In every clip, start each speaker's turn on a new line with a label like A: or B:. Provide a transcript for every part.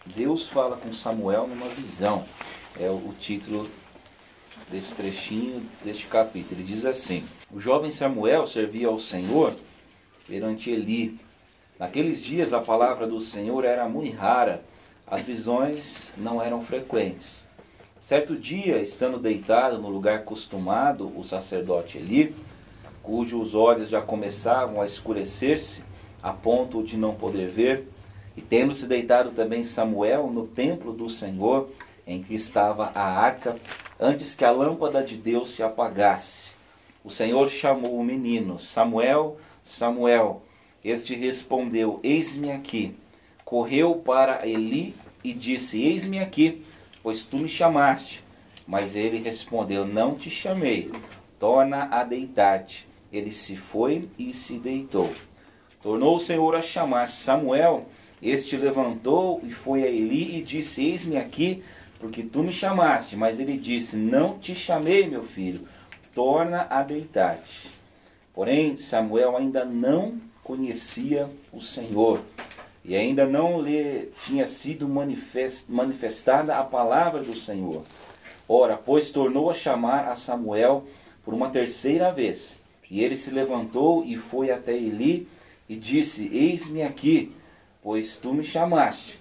A: Deus fala com Samuel numa visão. É o título desse trechinho, deste capítulo. Ele diz assim: o jovem Samuel servia ao Senhor perante Eli. Naqueles dias a palavra do Senhor era muito rara, as visões não eram frequentes. Certo dia, estando deitado no lugar costumado, o sacerdote Eli, cujos olhos já começavam a escurecer-se, a ponto de não poder ver, e tendo-se deitado também Samuel no templo do Senhor, em que estava a arca, antes que a lâmpada de Deus se apagasse, o Senhor chamou o menino: Samuel, Samuel. Este respondeu: eis-me aqui. Correu para Eli e disse: eis-me aqui, pois tu me chamaste. Mas ele respondeu: não te chamei, torna a deitar-te. Ele se foi e se deitou. Tornou o Senhor a chamar Samuel. Este levantou e foi a Eli e disse: eis-me aqui, porque tu me chamaste. Mas ele disse: não te chamei, meu filho, torna a deitar-te. Porém, Samuel ainda não conhecia o Senhor, e ainda não lhe tinha sido manifestada a palavra do Senhor. Ora, pois tornou a chamar a Samuel por uma terceira vez. E ele se levantou e foi até Eli e disse: eis-me aqui, pois tu me chamaste.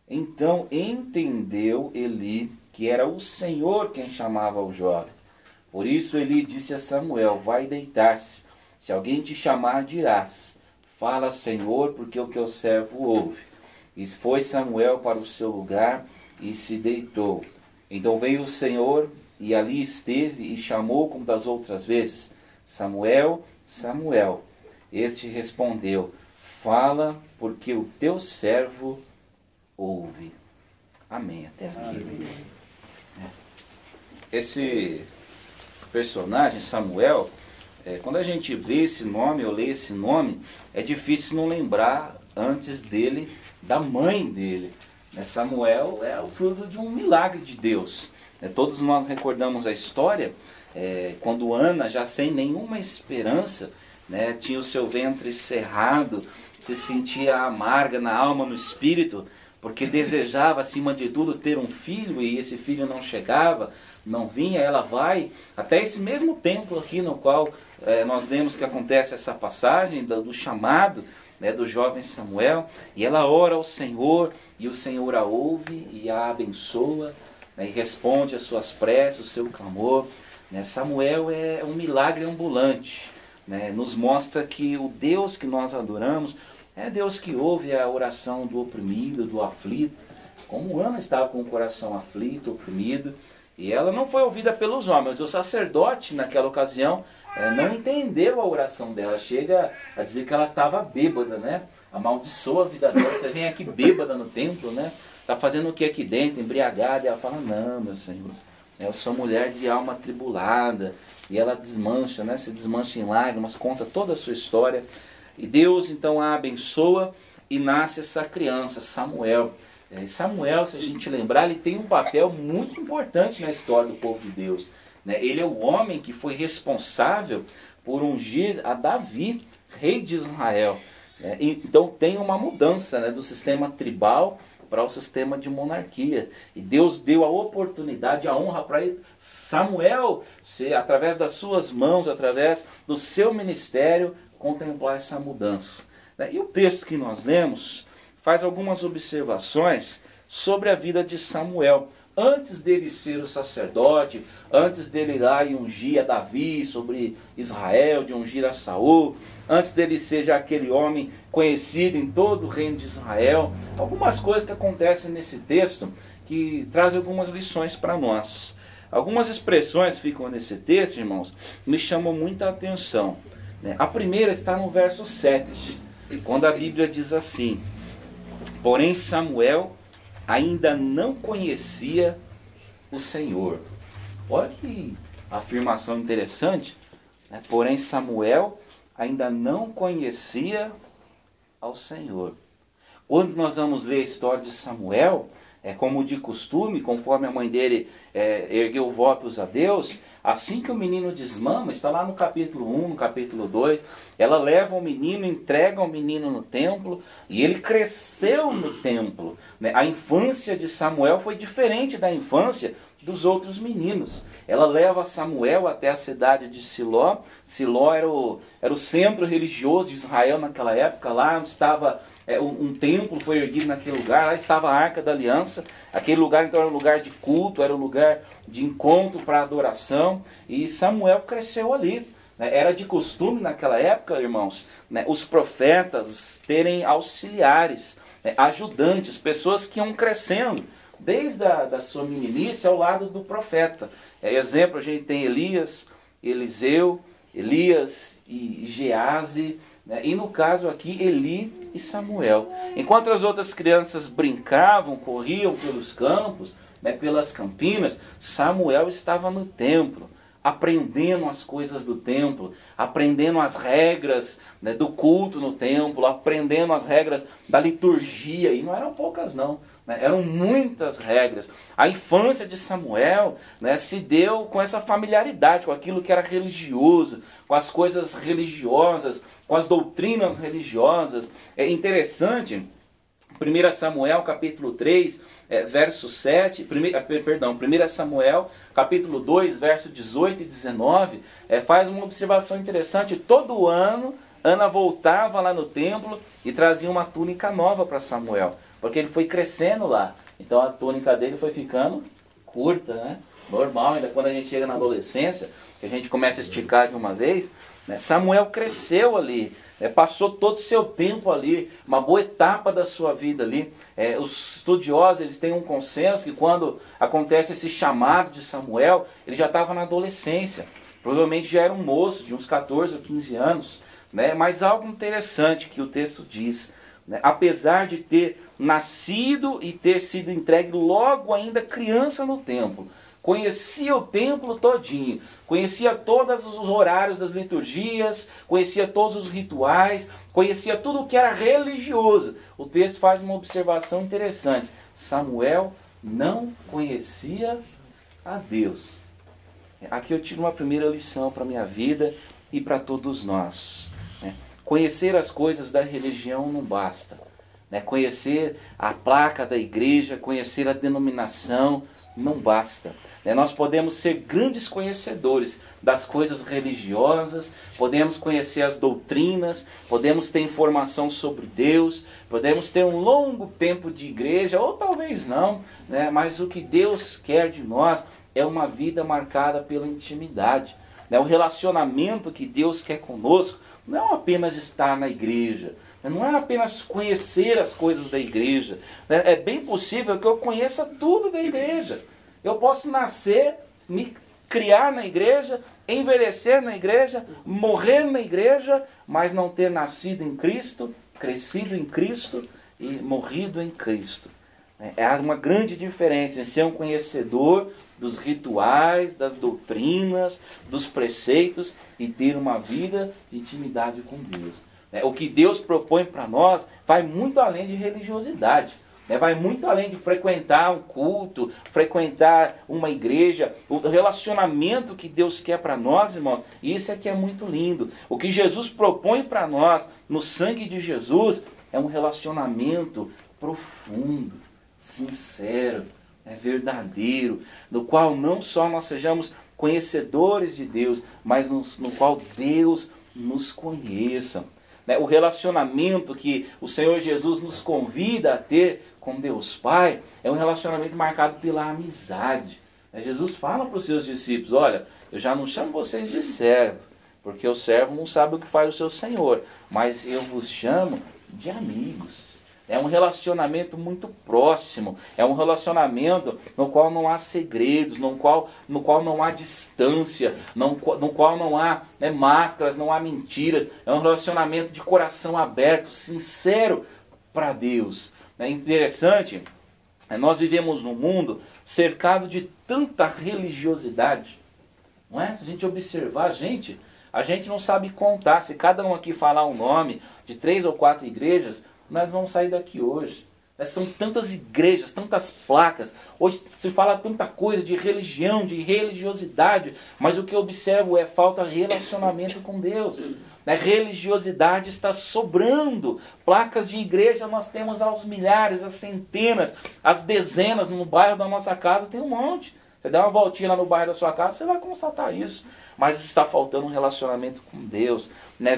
A: Então entendeu Eli que era o Senhor quem chamava o jovem. Por isso Eli disse a Samuel: vai deitar-se. Se alguém te chamar, dirás: fala, Senhor, porque o teu servo ouve. E foi Samuel para o seu lugar e se deitou. Então veio o Senhor e ali esteve e chamou como das outras vezes: Samuel, Samuel. Este respondeu: fala, porque o teu servo ouve. Amém. Até aqui. Amém. Esse personagem, Samuel, quando a gente vê esse nome, ou lê esse nome, é difícil não lembrar antes dele, da mãe dele. Samuel é o fruto de um milagre de Deus. Todos nós recordamos a história, quando Ana, já sem nenhuma esperança, tinha o seu ventre cerrado, se sentia amarga na alma, no espírito, porque desejava, acima de tudo, ter um filho, e esse filho não chegava, não vinha. Ela vai até esse mesmo templo aqui no qual nós vemos que acontece essa passagem do chamado do jovem Samuel, e ela ora ao Senhor, e o Senhor a ouve e a abençoa, e responde às suas preces, o seu clamor. Samuel é um milagre ambulante, nos mostra que o Deus que nós adoramos é Deus que ouve a oração do oprimido, do aflito, como Ana estava com o coração aflito, oprimido, e ela não foi ouvida pelos homens. O sacerdote, naquela ocasião, não entendeu a oração dela. Chega a dizer que ela estava bêbada, amaldiçoa a vida dela. Você vem aqui bêbada no templo, está fazendo o que aqui dentro, embriagada? E ela fala: não, meu Senhor, eu sou mulher de alma atribulada. E ela desmancha, se desmancha em lágrimas, conta toda a sua história. E Deus então a abençoa e nasce essa criança, Samuel. Samuel, se a gente lembrar, ele tem um papel muito importante na história do povo de Deus. Ele é o homem que foi responsável por ungir a Davi, rei de Israel. Então tem uma mudança do sistema tribal para o sistema de monarquia. E Deus deu a oportunidade, a honra para Samuel, através das suas mãos, através do seu ministério, contemplar essa mudança. E o texto que nós lemos faz algumas observações sobre a vida de Samuel. Antes dele ser o sacerdote, antes dele ir lá e ungir a Davi sobre Israel, de ungir a Saul, antes dele ser já aquele homem conhecido em todo o reino de Israel, algumas coisas que acontecem nesse texto que trazem algumas lições para nós. Algumas expressões que ficam nesse texto, irmãos, me chamam muita atenção. A primeira está no verso 7, quando a Bíblia diz assim: porém Samuel ainda não conhecia o Senhor. Olha que afirmação interessante. Porém Samuel ainda não conhecia ao Senhor. Quando nós vamos ler a história de Samuel, como de costume, conforme a mãe dele ergueu votos a Deus, assim que o menino desmama, está lá no capítulo 1, no capítulo 2, ela leva o menino, entrega o menino no templo, e ele cresceu no templo. Né? A infância de Samuel foi diferente da infância dos outros meninos. Ela leva Samuel até a cidade de Siló. Siló era o centro religioso de Israel naquela época, lá onde estava um templo, foi erguido naquele lugar, lá estava a Arca da Aliança. Aquele lugar então era um lugar de culto, era um lugar de encontro para adoração, e Samuel cresceu ali. Era de costume naquela época, irmãos, os profetas terem auxiliares, ajudantes, pessoas que iam crescendo desde a sua meninice ao lado do profeta. Exemplo, a gente tem Elias, Eliseu, Elias e Gease, e no caso aqui, Eli e Samuel. Enquanto as outras crianças brincavam, corriam pelos campos, pelas campinas, Samuel estava no templo, aprendendo as coisas do templo, aprendendo as regras do culto no templo, aprendendo as regras da liturgia, e não eram poucas não. Eram muitas regras. A infância de Samuel se deu com essa familiaridade, com aquilo que era religioso, com as coisas religiosas, com as doutrinas religiosas. É interessante, 1 Samuel capítulo 3, verso 7, 1 Samuel capítulo 2, verso 18 e 19, faz uma observação interessante. Todo ano, Ana voltava lá no templo e trazia uma túnica nova para Samuel, porque ele foi crescendo lá. Então a túnica dele foi ficando curta, né? Normal, ainda quando a gente chega na adolescência, que a gente começa a esticar de uma vez, Samuel cresceu ali, passou todo o seu tempo ali, uma boa etapa da sua vida ali. Os estudiosos, eles têm um consenso que quando acontece esse chamado de Samuel, ele já estava na adolescência, provavelmente já era um moço de uns 14 ou 15 anos, mas algo interessante que o texto diz, apesar de ter nascido e ter sido entregue logo ainda criança no templo, conhecia o templo todinho, conhecia todos os horários das liturgias, conhecia todos os rituais, conhecia tudo o que era religioso. O texto faz uma observação interessante. Samuel não conhecia a Deus. Aqui eu tiro uma primeira lição para a minha vida e para todos nós. Conhecer as coisas da religião não basta. Conhecer a placa da igreja, conhecer a denominação, não basta. Nós podemos ser grandes conhecedores das coisas religiosas, podemos conhecer as doutrinas, podemos ter informação sobre Deus, podemos ter um longo tempo de igreja, ou talvez não, mas o que Deus quer de nós é uma vida marcada pela intimidade. O relacionamento que Deus quer conosco não é apenas estar na igreja, não é apenas conhecer as coisas da igreja. É bem possível que eu conheça tudo da igreja. Eu posso nascer, me criar na igreja, envelhecer na igreja, morrer na igreja, mas não ter nascido em Cristo, crescido em Cristo e morrido em Cristo. Há uma grande diferença em ser um conhecedor dos rituais, das doutrinas, dos preceitos e ter uma vida de intimidade com Deus. O que Deus propõe para nós vai muito além de religiosidade. Vai muito além de frequentar um culto, frequentar uma igreja. O relacionamento que Deus quer para nós, irmãos, isso é que é muito lindo. O que Jesus propõe para nós, no sangue de Jesus, é um relacionamento profundo, sincero, verdadeiro, no qual não só nós sejamos conhecedores de Deus, mas no qual Deus nos conheça. O relacionamento que o Senhor Jesus nos convida a ter com Deus Pai é um relacionamento marcado pela amizade. Jesus fala para os seus discípulos: olha, eu já não chamo vocês de servo, porque o servo não sabe o que faz o seu Senhor, mas eu vos chamo de amigos. É um relacionamento muito próximo, é um relacionamento no qual não há segredos, no qual não há distância, no qual não há máscaras, não há mentiras. É um relacionamento de coração aberto, sincero para Deus. É interessante, nós vivemos num mundo cercado de tanta religiosidade. Não é? Se a gente observar, a gente não sabe contar. Se cada um aqui falar o nome de 3 ou 4 igrejas, nós vamos sair daqui hoje. São tantas igrejas, tantas placas. Hoje se fala tanta coisa de religião, de religiosidade, mas o que eu observo é falta de relacionamento com Deus. Religiosidade está sobrando. Placas de igreja nós temos aos milhares, às centenas, às dezenas. No bairro da nossa casa tem um monte. Você dá uma voltinha lá no bairro da sua casa, você vai constatar isso. Mas está faltando um relacionamento com Deus,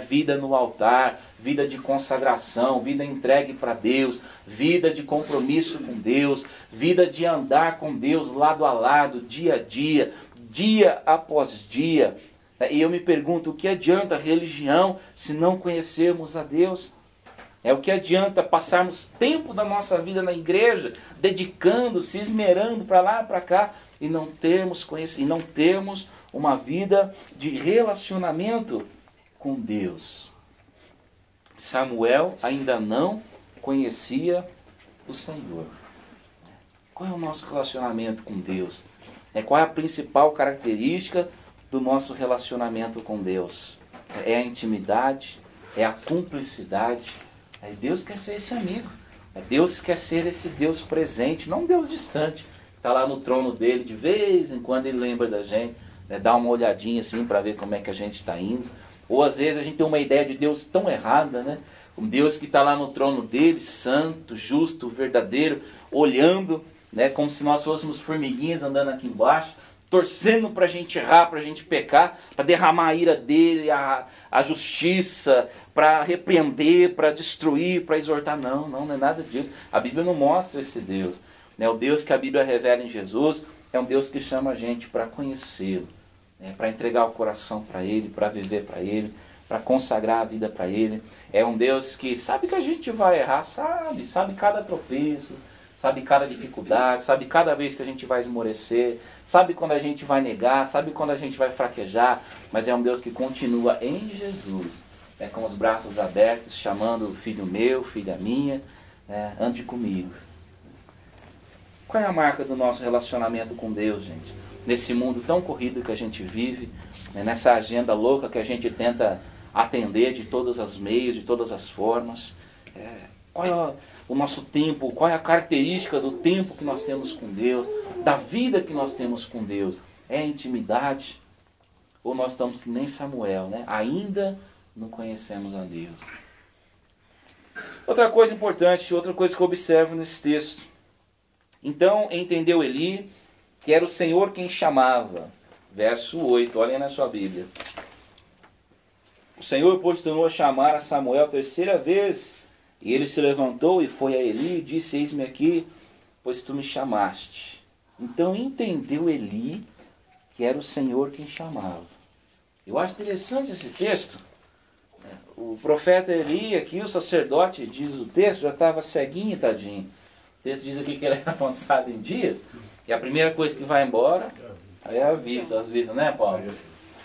A: vida no altar, vida de consagração, vida entregue para Deus, vida de compromisso com Deus, vida de andar com Deus lado a lado, dia a dia após dia. E eu me pergunto, o que adianta a religião se não conhecermos a Deus? O que adianta passarmos tempo da nossa vida na igreja, dedicando, se esmerando para lá e para cá, e não termos uma vida de relacionamento com Deus? Samuel ainda não conhecia o Senhor. Qual é o nosso relacionamento com Deus? Qual é a principal característica do nosso relacionamento com Deus? É a intimidade? É a cumplicidade? Deus quer ser esse amigo. Deus quer ser esse Deus presente, não um Deus distante. Está lá no trono dele, de vez em quando ele lembra da gente, dá uma olhadinha assim para ver como é que a gente está indo. Ou às vezes a gente tem uma ideia de Deus tão errada, Um Deus que está lá no trono dele, santo, justo, verdadeiro, olhando, como se nós fôssemos formiguinhas andando aqui embaixo, torcendo para a gente errar, para a gente pecar, para derramar a ira dele, a justiça, para repreender, para destruir, para exortar. Não é nada disso. A Bíblia não mostra esse Deus. O Deus que a Bíblia revela em Jesus é um Deus que chama a gente para conhecê-lo, para entregar o coração para Ele, para viver para Ele, para consagrar a vida para Ele. É um Deus que sabe que a gente vai errar, sabe cada tropeço, sabe cada dificuldade, sabe cada vez que a gente vai esmorecer, sabe quando a gente vai negar, sabe quando a gente vai fraquejar, mas é um Deus que continua em Jesus, com os braços abertos, chamando filho meu, filha minha, ande comigo. Qual é a marca do nosso relacionamento com Deus, gente? Nesse mundo tão corrido que a gente vive, nessa agenda louca que a gente tenta atender de todos os meios, de todas as formas. Qual é o nosso tempo? Qual é a característica do tempo que nós temos com Deus? Da vida que nós temos com Deus? É a intimidade? Ou nós estamos que nem Samuel, Ainda não conhecemos a Deus. Outra coisa importante, outra coisa que eu observo nesse texto. Então entendeu Eli que era o Senhor quem chamava. Verso 8, olhem na sua Bíblia. O Senhor, pois, tornou a chamar a Samuel a terceira vez, e ele se levantou e foi a Eli e disse, eis-me aqui, pois tu me chamaste. Então entendeu Eli que era o Senhor quem chamava. Eu acho interessante esse texto. O profeta Eli, aqui o sacerdote, diz o texto, já estava ceguinho, tadinho. O texto diz aqui que ele era avançado em dias, e a primeira coisa que vai embora é a vista, as vistas, né, Paulo?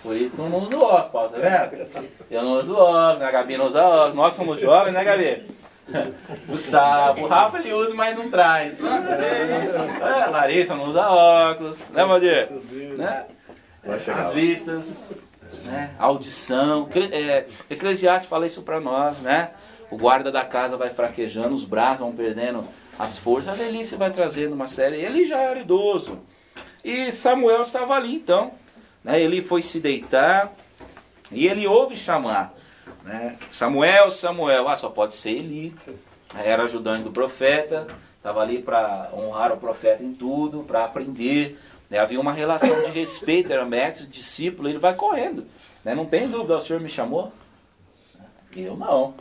A: Por isso que eu não uso óculos, Paulo, tá vendo? Eu não uso óculos, a Gabi não usa óculos, nós somos jovens, né, Gabi? Gustavo, o Rafa ele usa, mas não traz. Larissa não usa óculos, né, Valdir? Né? As vistas, a audição. Eclesiastes fala isso para nós, O guarda da casa vai fraquejando, os braços vão perdendo as forças. A velhice vai trazendo uma série. Ele já era idoso. E Samuel estava ali então. Ele foi se deitar e ele ouve chamar. Samuel, Samuel. Só pode ser Eli. Era ajudante do profeta. Estava ali para honrar o profeta em tudo, para aprender. Havia uma relação de respeito, era mestre, discípulo. Ele vai correndo. Não tem dúvida, o Senhor me chamou? Eu não.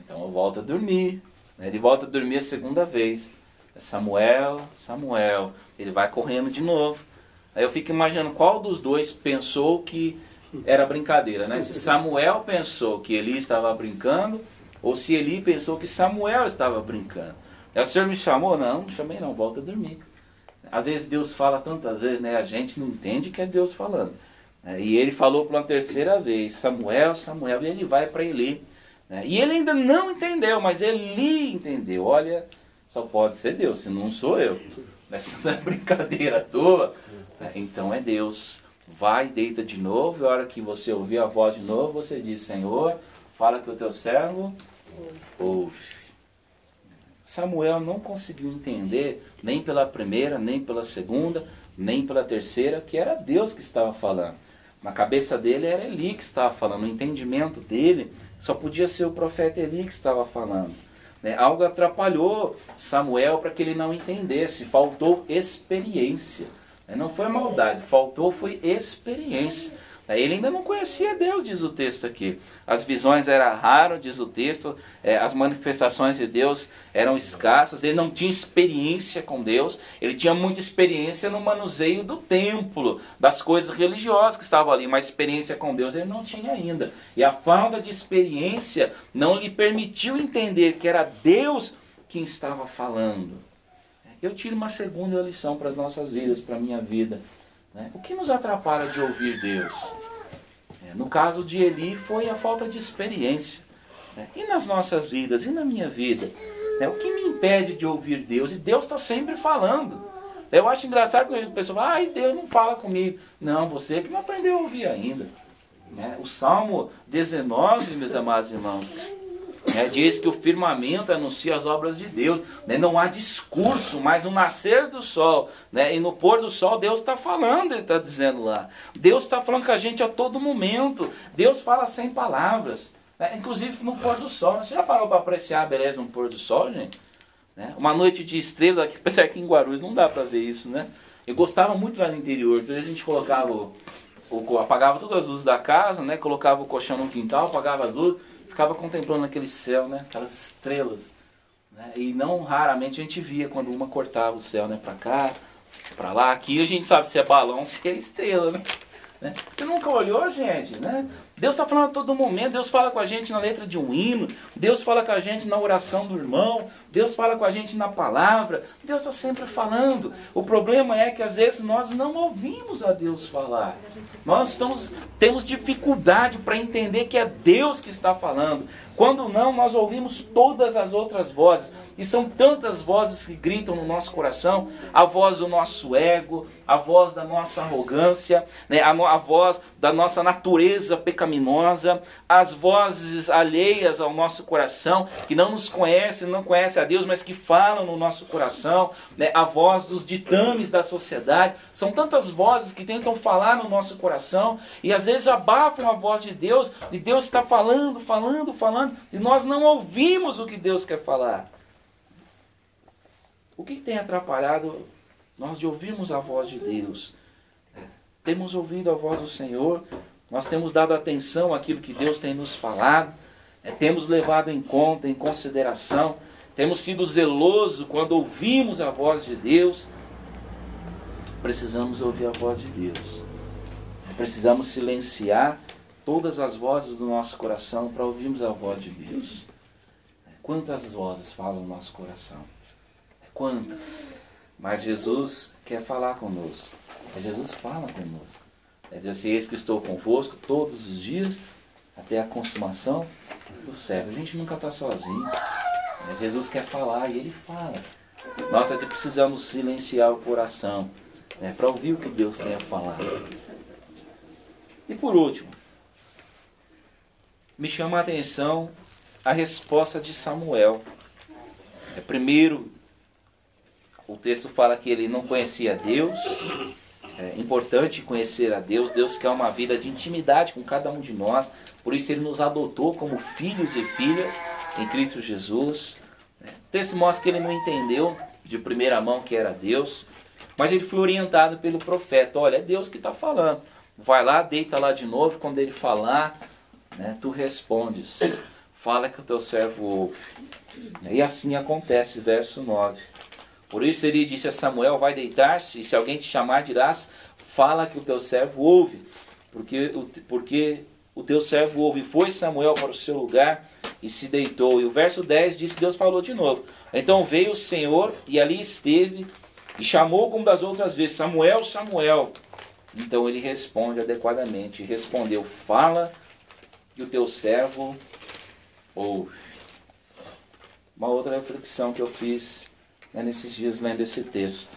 A: Então eu volto a dormir. Ele volta a dormir a segunda vez. Samuel, Samuel. Ele vai correndo de novo. Aí eu fico imaginando qual dos dois pensou que era brincadeira, Se Samuel pensou que Eli estava brincando, ou se Eli pensou que Samuel estava brincando. O Senhor me chamou? Não, não chamei não, volta a dormir. Às vezes Deus fala tantas vezes, a gente não entende que é Deus falando. E ele falou pela terceira vez, Samuel, Samuel, e ele vai para Eli. E ele ainda não entendeu, mas Eli entendeu. Olha, só pode ser Deus, se não sou eu. Essa não é brincadeira à toa. Então é Deus. Vai, deita de novo, e a hora que você ouvir a voz de novo, você diz, Senhor, fala que o teu servo ouve. Samuel não conseguiu entender, nem pela primeira, nem pela segunda, nem pela terceira, que era Deus que estava falando. Na cabeça dele era Eli que estava falando, no entendimento dele só podia ser o profeta Eli que estava falando. Algo atrapalhou Samuel para que ele não entendesse, faltou experiência. Não foi maldade, faltou foi experiência. Ele ainda não conhecia Deus, diz o texto aqui. As visões eram raras, diz o texto, as manifestações de Deus eram escassas, ele não tinha experiência com Deus, ele tinha muita experiência no manuseio do templo, das coisas religiosas que estavam ali, mas experiência com Deus ele não tinha ainda. E a falta de experiência não lhe permitiu entender que era Deus quem estava falando. Eu tiro uma segunda lição para as nossas vidas, para a minha vida. O que nos atrapalha de ouvir Deus? No caso de Eli foi a falta de experiência. E nas nossas vidas, e na minha vida? O que me impede de ouvir Deus? E Deus está sempre falando. Eu acho engraçado quando a pessoa fala, ai, Deus não fala comigo. Não, você que não aprendeu a ouvir ainda. O Salmo 19, meus amados irmãos, diz que o firmamento anuncia as obras de Deus. Não há discurso, mas no nascer do sol e no pôr do sol, Deus está falando, ele está dizendo lá. Deus está falando com a gente a todo momento. Deus fala sem palavras, inclusive no pôr do sol. Você já parou para apreciar a beleza no pôr do sol, gente? Uma noite de estrelas, aqui em Guarulhos não dá para ver isso, né? Eu gostava muito lá no interior, então a gente colocava, apagava todas as luzes da casa, colocava o colchão no quintal, apagava as luzes, ficava contemplando aquele céu, aquelas estrelas. E não raramente a gente via quando uma cortava o céu, para cá, para lá. Aqui a gente sabe se é balão, se é estrela, Você nunca olhou, gente, Deus está falando a todo momento. Deus fala com a gente na letra de um hino. Deus fala com a gente na oração do irmão. Deus fala com a gente na palavra. Deus está sempre falando. O problema é que às vezes nós não ouvimos a Deus falar. Nós temos dificuldade para entender que é Deus que está falando. Quando não, nós ouvimos todas as outras vozes. E são tantas vozes que gritam no nosso coração. A voz do nosso ego, a voz da nossa arrogância, a voz da nossa natureza pecaminosa, as vozes alheias ao nosso coração, que não nos conhecem, não conhecem a Deus, mas que falam no nosso coração, a voz dos ditames da sociedade. São tantas vozes que tentam falar no nosso coração e às vezes abafam a voz de Deus, e Deus está falando, falando, falando, e nós não ouvimos o que Deus quer falar. O que tem atrapalhado nós de ouvirmos a voz de Deus? Temos ouvido a voz do Senhor, nós temos dado atenção àquilo que Deus tem nos falado, temos levado em conta, em consideração, temos sido zelosos quando ouvimos a voz de Deus. Precisamos ouvir a voz de Deus. Precisamos silenciar todas as vozes do nosso coração para ouvirmos a voz de Deus. Quantas vozes falam no nosso coração? Quantas? Mas Jesus quer falar conosco. Jesus fala conosco. Diz assim, eis que estou convosco todos os dias, até a consumação do século. A gente nunca está sozinho. Jesus quer falar e Ele fala. Nós precisamos silenciar o coração para ouvir o que Deus tem a falar. E por último, me chama a atenção a resposta de Samuel. Primeiro, o texto fala que ele não conhecia Deus. É importante conhecer a Deus. Deus quer uma vida de intimidade com cada um de nós. Por isso Ele nos adotou como filhos e filhas em Cristo Jesus. O texto mostra que ele não entendeu de primeira mão que era Deus, mas ele foi orientado pelo profeta. Olha, é Deus que está falando. Vai lá, deita lá de novo. Quando ele falar, tu respondes. Fala que o teu servo ouve. E assim acontece, verso 9. Por isso ele disse a Samuel, vai deitar-se, e se alguém te chamar, dirás, fala que o teu servo ouve, porque o teu servo ouve. E foi Samuel para o seu lugar e se deitou. E o verso 10 diz que Deus falou de novo. Então veio o Senhor e ali esteve, e chamou como das outras vezes, Samuel, Samuel. Então ele responde adequadamente, e respondeu, fala que o teu servo ouve. Uma outra reflexão que eu fiz nesses dias lendo esse texto.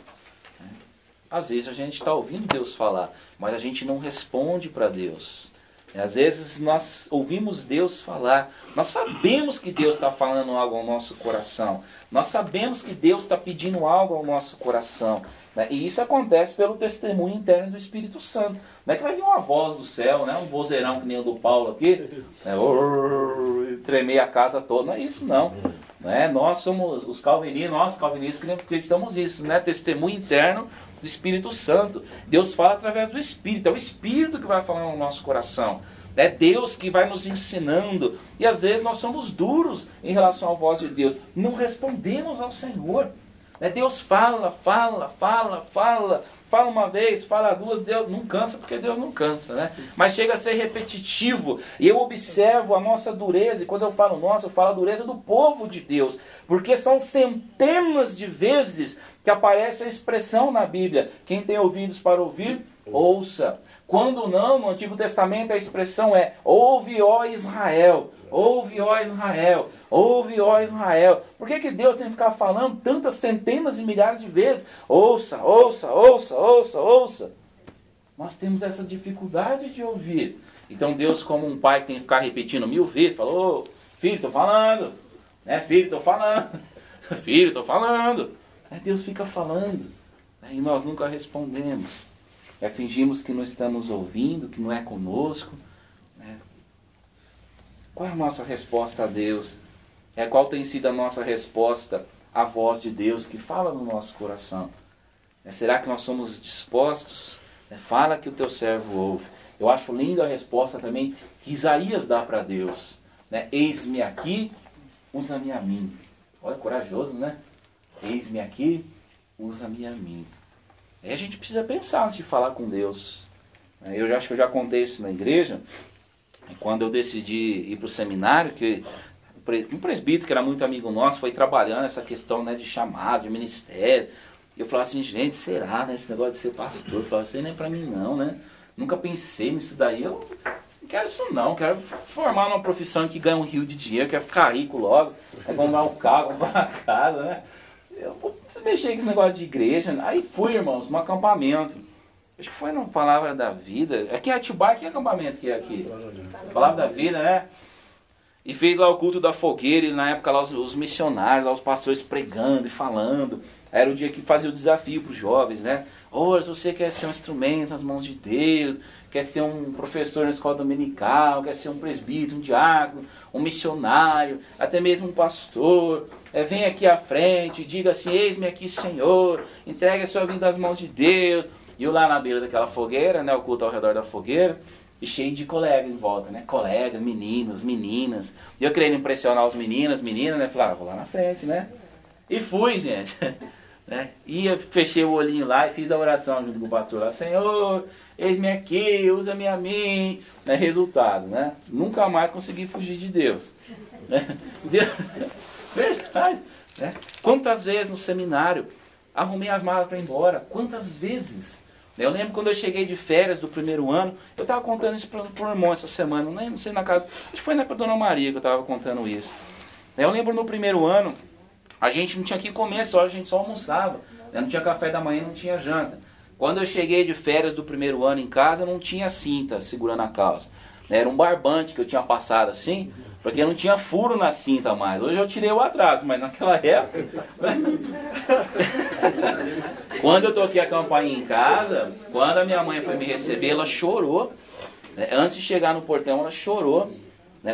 A: Às vezes a gente está ouvindo Deus falar, mas a gente não responde para Deus. Às vezes nós ouvimos Deus falar, nós sabemos que Deus está falando algo ao nosso coração, nós sabemos que Deus está pedindo algo ao nosso coração, né? E isso acontece pelo testemunho interno do Espírito Santo. Não é que vai vir uma voz do céu, né? Um vozeirão que nem o do Paulo aqui, né? Tremer a casa toda, não é isso não. Né? Nós somos os calvinistas, nós calvinistas acreditamos nisso, né? Testemunho interno do Espírito Santo. Deus fala através do Espírito, é o Espírito que vai falar no nosso coração. É Deus que vai nos ensinando. E às vezes nós somos duros em relação à voz de Deus. Não respondemos ao Senhor. Deus fala, fala, fala, fala. Fala uma vez, fala duas, Deus não cansa, porque Deus não cansa, né? Mas chega a ser repetitivo. E eu observo a nossa dureza, e quando eu falo nossa, eu falo a dureza do povo de Deus. Porque são centenas de vezes que aparece a expressão na Bíblia. Quem tem ouvidos para ouvir, ouça. Quando não, no Antigo Testamento a expressão é: ouve, ó Israel, ouve, ó Israel, ouve, ó Israel. Por que Deus tem que ficar falando tantas centenas e milhares de vezes? Ouça, ouça, ouça, ouça, ouça. Nós temos essa dificuldade de ouvir. Então Deus, como um pai que tem que ficar repetindo 1000 vezes, falou: filho, estou falando, filho, estou falando, filho, estou falando. Deus fica falando, e nós nunca respondemos. Fingimos que não estamos ouvindo, que não é conosco. Qual é a nossa resposta a Deus? Qual tem sido a nossa resposta à voz de Deus que fala no nosso coração? Será que nós somos dispostos? Fala que o teu servo ouve. Eu acho linda a resposta também que Isaías dá para Deus. Eis-me aqui, usa-me a mim. Olha, corajoso, né? Eis-me aqui, usa-me a mim. Aí a gente precisa pensar antes de falar com Deus. Eu acho que eu já contei isso na igreja. Quando eu decidi ir para o seminário, que um presbítero que era muito amigo nosso foi trabalhando essa questão, de chamado, de ministério. E eu falava assim: gente, será, esse negócio de ser pastor? Eu falava assim: nem para mim não, né? Nunca pensei nisso daí. Eu não quero isso não. Quero formar uma profissão que ganha um rio de dinheiro, quero ficar rico logo, comprar um carro, comprar uma casa, né? Eu preciso mexer com esse negócio de igreja. Aí fui, irmãos, num acampamento. Acho que foi na Palavra da Vida. Aqui em Atibaia, que acampamento que é aqui? Palavra da Vida, né? E fez lá o culto da fogueira, e na época lá os missionários, lá os pastores pregando e falando. Era o dia que fazia o desafio para os jovens, né? Olha, se você quer ser um instrumento nas mãos de Deus, quer ser um professor na escola dominical, quer ser um presbítero, um diácono, um missionário, até mesmo um pastor, vem aqui à frente, diga assim: eis-me aqui, Senhor, entregue a sua vida nas mãos de Deus. E eu lá na beira daquela fogueira, o culto ao redor da fogueira, e cheio de colegas em volta, colegas, meninos, meninas. E eu querendo impressionar os meninos, meninas, falei: vou lá na frente, E fui, gente. E eu fechei o olhinho lá e fiz a oração junto com o pastor lá: Senhor, eis-me aqui, usa-me a mim. Resultado, nunca mais consegui fugir de Deus. Deus... Verdade. Quantas vezes no seminário arrumei as malas para ir embora? Quantas vezes? Eu lembro quando eu cheguei de férias do primeiro ano, eu estava contando isso para o irmão essa semana, não sei na casa, acho que foi para a Dona Maria que eu estava contando isso. Eu lembro no primeiro ano, a gente não tinha que comer só, a gente só almoçava. Não tinha café da manhã, não tinha janta. Quando eu cheguei de férias do primeiro ano em casa, não tinha cinta segurando a calça. Era um barbante que eu tinha passado assim, porque não tinha furo na cinta mais. Hoje eu tirei o atraso, mas naquela época... Quando eu toquei a campainha em casa, quando a minha mãe foi me receber, ela chorou. Antes de chegar no portão, ela chorou.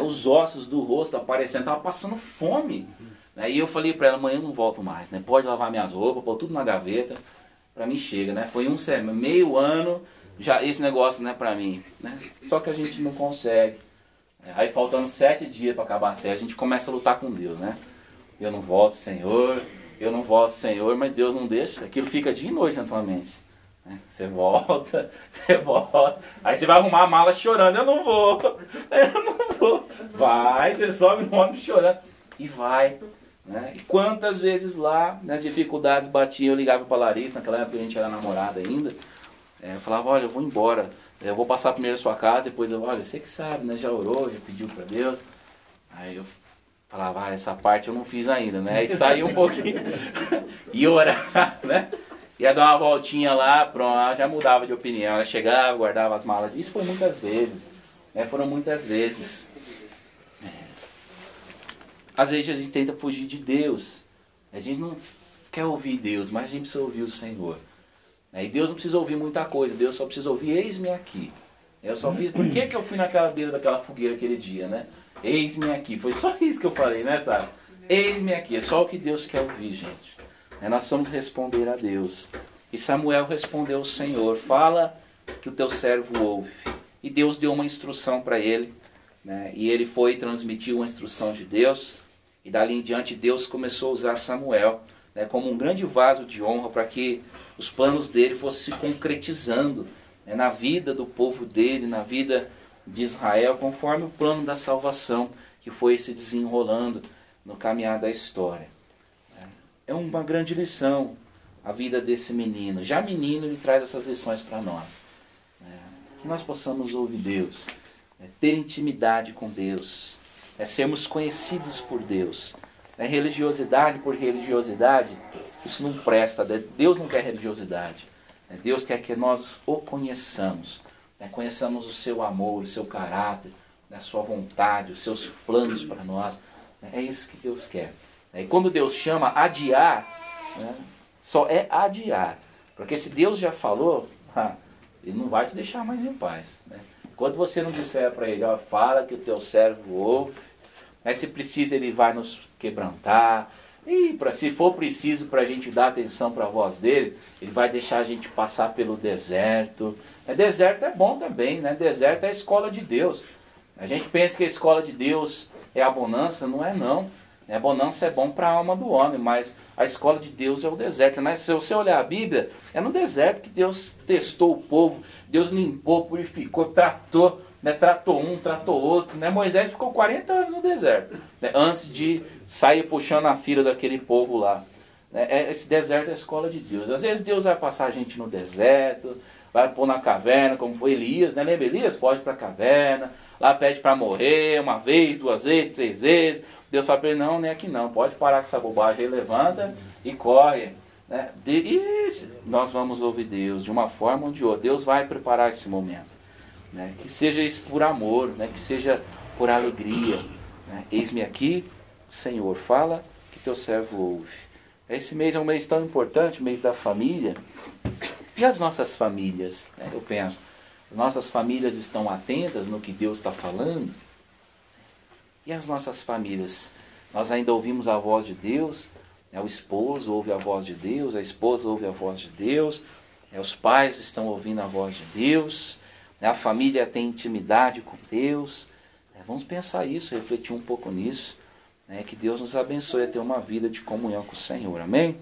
A: Os ossos do rosto aparecendo, estava passando fome. E eu falei para ela: amanhã eu não volto mais. Pode lavar minhas roupas, pôr tudo na gaveta. Para mim chega. Foi meio ano, já esse negócio para mim. Só que a gente não consegue. Aí faltando 7 dias para acabar a série, a gente começa a lutar com Deus, Eu não volto, Senhor, eu não volto, Senhor, mas Deus não deixa. Aquilo fica dia e noite na tua mente. Você volta, você volta. Aí você vai arrumar a mala chorando: eu não vou. Vai, você sobe no ônibus chorando. E vai. E quantas vezes lá, nas dificuldades batiam, eu ligava para a Larissa, naquela época a gente era namorada ainda. Eu falava: olha, eu vou embora. Eu vou passar primeiro a sua casa, depois eu... Olha, você que sabe, já orou, já pediu para Deus. Aí eu falava: essa parte eu não fiz ainda, Aí saía um pouquinho. E orar, Ia dar uma voltinha lá, pronto, já mudava de opinião. Ela chegava, guardava as malas. Isso foi muitas vezes. Foram muitas vezes. Às vezes a gente tenta fugir de Deus. A gente não quer ouvir Deus, mas a gente precisa ouvir o Senhor. E Deus não precisa ouvir muita coisa, Deus só precisa ouvir: eis-me aqui. Eu só fiz, por que eu fui naquela beira daquela fogueira aquele dia, né? Eis-me aqui, foi só isso que eu falei, né, sabe? Eis-me aqui, é só o que Deus quer ouvir, gente. Nós vamos responder a Deus. E Samuel respondeu ao Senhor: fala que o teu servo ouve. E Deus deu uma instrução para ele, né? E ele foi transmitir uma instrução de Deus. E dali em diante Deus começou a usar Samuel, né, como um grande vaso de honra para que os planos dele fossem se concretizando, né, na vida do povo dele, na vida de Israel, conforme o plano da salvação que foi se desenrolando no caminhar da história. É uma grande lição a vida desse menino. Já menino, ele traz essas lições para nós. Que nós possamos ouvir Deus, ter intimidade com Deus, sermos conhecidos por Deus. Religiosidade por religiosidade, isso não presta. Deus não quer religiosidade. Deus quer que nós o conheçamos. Conheçamos o seu amor, o seu caráter, a sua vontade, os seus planos para nós. É isso que Deus quer. E quando Deus chama adiar, só é adiar. Porque se Deus já falou, Ele não vai te deixar mais em paz. Quando você não disser para Ele: fala que o teu servo ouve, se precisa Ele vai nos quebrantar. E se for preciso para a gente dar atenção para a voz dele, Ele vai deixar a gente passar pelo deserto. Deserto é bom também, né? Deserto é a escola de Deus. A gente pensa que a escola de Deus é a bonança, não é não. A bonança é bom para a alma do homem, mas a escola de Deus é o deserto. Se você olhar a Bíblia, é no deserto que Deus testou o povo, Deus limpou, purificou, tratou, tratou um, tratou outro. Moisés ficou 40 anos no deserto, antes de sair puxando a fila daquele povo lá. Esse deserto é a escola de Deus. Às vezes Deus vai passar a gente no deserto, vai pôr na caverna, como foi Elias, né? Lembra Elias? Pode ir para a caverna, lá pede para morrer uma vez, 2 vezes, 3 vezes. Deus fala para ele: não, nem aqui não, pode parar com essa bobagem. Ele levanta e corre. E nós vamos ouvir Deus de uma forma ou de outra. Deus vai preparar esse momento. Que seja isso por amor, que seja por alegria. Eis-me aqui, Senhor, fala que teu servo ouve. Esse mês é um mês tão importante, o mês da família. E as nossas famílias? Eu penso, as nossas famílias estão atentas no que Deus está falando? E as nossas famílias? Nós ainda ouvimos a voz de Deus? O esposo ouve a voz de Deus, a esposa ouve a voz de Deus, os pais estão ouvindo a voz de Deus, a família tem intimidade com Deus. Vamos pensar isso, refletir um pouco nisso. Que Deus nos abençoe a ter uma vida de comunhão com o Senhor. Amém?